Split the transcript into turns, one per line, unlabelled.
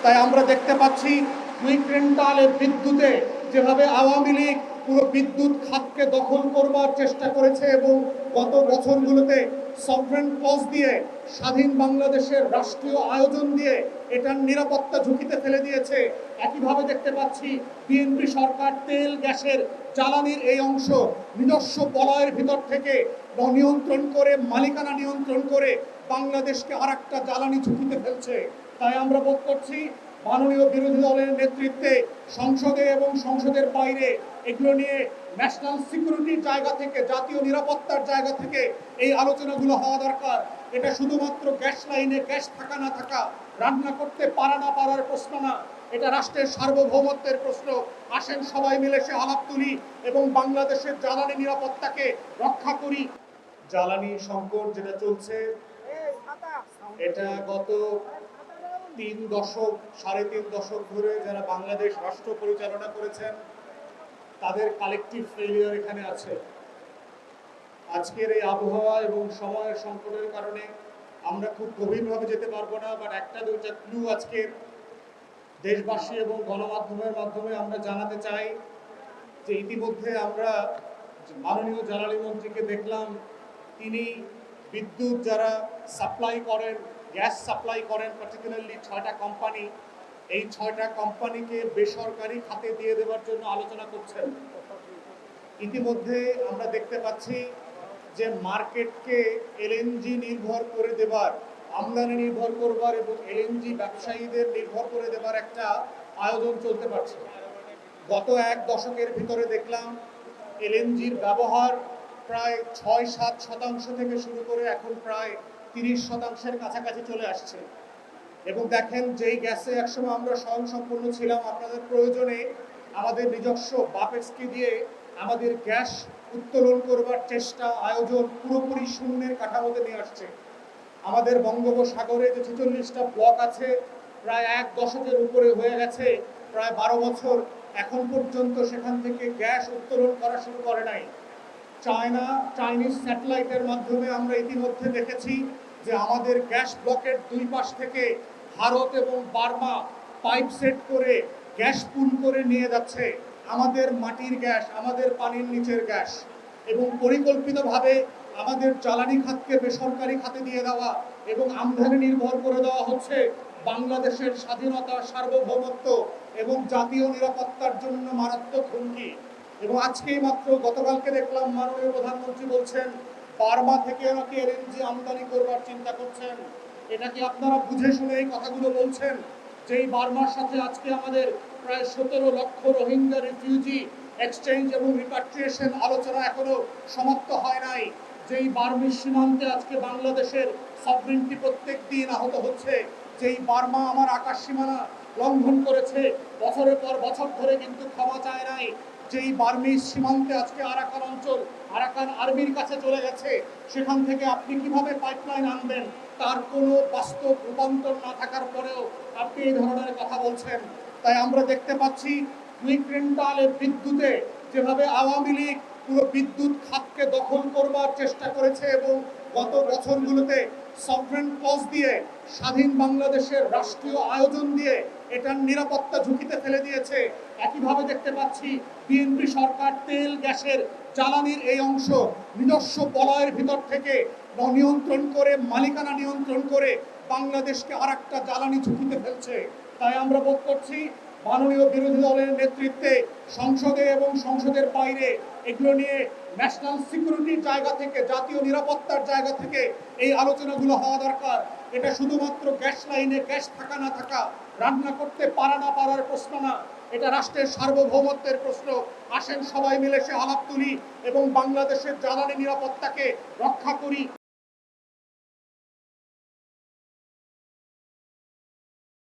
তাই আমরা দেখতে পাচ্ছি 2 কুইন্টালের বিদ্যুতে যেভাবে আওয়ামী লীগ পুরো বিদ্যুৎ খাতকে দখল করবার চেষ্টা করেছে এবং গত বছরগুলোতে সভরেন ক্লজ দিয়ে স্বাধীন বাংলাদেশের রাষ্ট্রীয় আয়োজন দিয়ে এটার নিরাপত্তা ঝুঁকিতে ফেলে দিয়েছে। একইভাবে দেখতে পাচ্ছি বিএনপি সরকার তেল গ্যাসের জ্বালানির এই অংশ নিজস্ব বলয়ের ভিতর থেকে নিয়ন্ত্রণ করে, মালিকানা নিয়ন্ত্রণ করে বাংলাদেশকে আরেকটা জ্বালানি ঝুঁকিতে ফেলছে। তাই আমরা বোধ করছি মাননীয় বিরোধী দলের নেতৃত্বে সংসদে এবং সংসদের বাইরে এগুলো নিয়ে ন্যাশনাল সিকিউরিটির জায়গা থেকে, জাতীয় নিরাপত্তার জায়গা থেকে এই আলোচনাগুলো হওয়া দরকার। এটা শুধুমাত্র গ্যাস লাইনে গ্যাস থাকা না থাকা, রান্না করতে পারা না পারার প্রশ্ন না, এটা রাষ্ট্রের সার্বভৌমত্বের প্রশ্ন। আসেন সবাই মিলে সে আলাপ তুলি এবং বাংলাদেশের জ্বালানি নিরাপত্তাকে রক্ষা করি। জ্বালানি সংকট যেটা চলছে, এটা গত 3 দশক, 3.5 দশক ধরে যারা বাংলাদেশ রাষ্ট্র পরিচালনা করেছেন তাদের কালেকটিভ ফেলিয়ার এখানে আছে। আজকের এই আবহাওয়া এবং সময়ের সংকটের কারণে আমরা খুব গভীরভাবে যেতে পারবো না, বাট একটা দুইটা ক্লু আজকের দেশবাসী এবং গণমাধ্যমের মাধ্যমে আমরা জানাতে চাই যে ইতিমধ্যে আমরা মাননীয় জ্বালানি মন্ত্রীকে দেখলাম, তিনি বিদ্যুৎ যারা সাপ্লাই করেন, গ্যাস সাপ্লাই করেন, পার্টিকুলারলি 6টা কোম্পানি, এই 6টা কোম্পানিকে বেসরকারি খাতে দিয়ে দেওয়ার জন্য আলোচনা করছেন। ইতিমধ্যে আমরা দেখতে পাচ্ছি যে মার্কেটকে এলএনজি নির্ভর করে দেবার, আমদানি নির্ভর করবার এবং এলএনজি ব্যবসায়ীদের নির্ভর করে দেবার একটা আয়োজন চলতে পারছে। গত 1 দশকের ভিতরে দেখলাম এলএনজির ব্যবহার প্রায় 6-7% থেকে শুরু করে এখন প্রায় 30%-এর কাছাকাছি চলে আসছে। এবং দেখেন, যেই গ্যাসে একসময় আমরা স্বয়ংসম্পূর্ণ ছিলাম, আপনাদের প্রয়োজনে আমাদের নিজস্ব বাপেক্সকে দিয়ে আমাদের গ্যাস উত্তোলন করবার চেষ্টা, আয়োজন পুরোপুরি শূন্যের কাঠামোতে নিয়ে আসছে। আমাদের বঙ্গোপসাগরে যে 46টা ব্লক আছে, প্রায় 1 দশকের উপরে হয়ে গেছে, প্রায় 12 বছর, এখন পর্যন্ত সেখান থেকে গ্যাস উত্তোলন করা শুরু করে নাই। চাইনিজ স্যাটেলাইটের মাধ্যমে আমরা ইতিমধ্যে দেখেছি যে আমাদের গ্যাস ব্লকের 2 পাশ থেকে ভারত এবং বার্মা পাইপ সেট করে গ্যাস পুল করে নিয়ে যাচ্ছে আমাদের মাটির গ্যাস, আমাদের পানির নিচের গ্যাস। এবং পরিকল্পিতভাবে আমাদের জ্বালানি খাতকে বেসরকারি খাতে দিয়ে দেওয়া এবং আমদানি নির্ভর করে দেওয়া হচ্ছে বাংলাদেশের স্বাধীনতা, সার্বভৌমত্ব এবং জাতীয় নিরাপত্তার জন্য মারাত্মক হুমকি। এবং আজকেই মাত্র গতকালকে দেখলাম মাননীয় প্রধানমন্ত্রী বলছেন বার্মা থেকে নাকি এলএনজি আমদানি করবার চিন্তা করছেন। এটা কি আপনারা বুঝে শুনে এই কথাগুলো বলছেন? যেই বার্মার সাথে আজকে আমাদের প্রায় 17 লক্ষ রোহিঙ্গা রিফিউজি এক্সচেঞ্জ এবং রিপাট্রিয়েশন আলোচনা এখনো সমাপ্ত হয় নাই, যেই বার্মির সীমান্তে আজকে বাংলাদেশের সভরেন্টি প্রত্যেক দিন আহত হচ্ছে, যেই বার্মা আমার আকাশ সীমানা লঙ্ঘন করেছে, বছরের পর বছর ধরে কিন্তু ক্ষমা চায় নাই, যেই বার্মির সীমান্তে আজকে আরাকান অঞ্চল আরাকান আর্মির কাছে চলে গেছে, সেখান থেকে আপনি কিভাবে পাইপলাইন আনবেন তার কোনো বাস্তব রূপান্তর না থাকার পরেও আপনি এই ধরনের কথা বলছেন। তাই আমরা দেখতে পাচ্ছি 2 কুইন্টালের বিদ্যুতে যেভাবে আওয়ামী লীগ পুরো বিদ্যুৎ খাতকে দখল করবার চেষ্টা করেছে এবং গত বছরগুলোতে সভরেন ক্লজ দিয়ে স্বাধীন বাংলাদেশের রাষ্ট্রীয় আয়োজন দিয়ে এটার নিরাপত্তা ঝুঁকিতে ফেলে দিয়েছে। একইভাবে দেখতে পাচ্ছি বিএনপি সরকার তেল গ্যাসের জ্বালানির এই অংশ নিজস্ব বলয়ের ভিতর থেকে নিয়ন্ত্রণ করে, মালিকানা নিয়ন্ত্রণ করে বাংলাদেশকে আরেকটা জ্বালানি ঝুঁকিতে ফেলছে। তাই আমরা বোধ করছি মাননীয় বিরোধী দলের নেতৃত্বে সংসদে এবং সংসদের বাইরে এগুলো নিয়ে ন্যাশনাল সিকিউরিটির জায়গা থেকে, জাতীয় নিরাপত্তার জায়গা থেকে এই আলোচনাগুলো হওয়া দরকার। এটা শুধুমাত্র গ্যাস লাইনে গ্যাস থাকা না থাকা, রান্না করতে পারা না পারার প্রশ্ন না, এটা রাষ্ট্রের সার্বভৌমত্বের প্রশ্ন। আসেন সবাই মিলে সে আলাপ তুলি এবং বাংলাদেশের জ্বালানি নিরাপত্তাকে রক্ষা করি।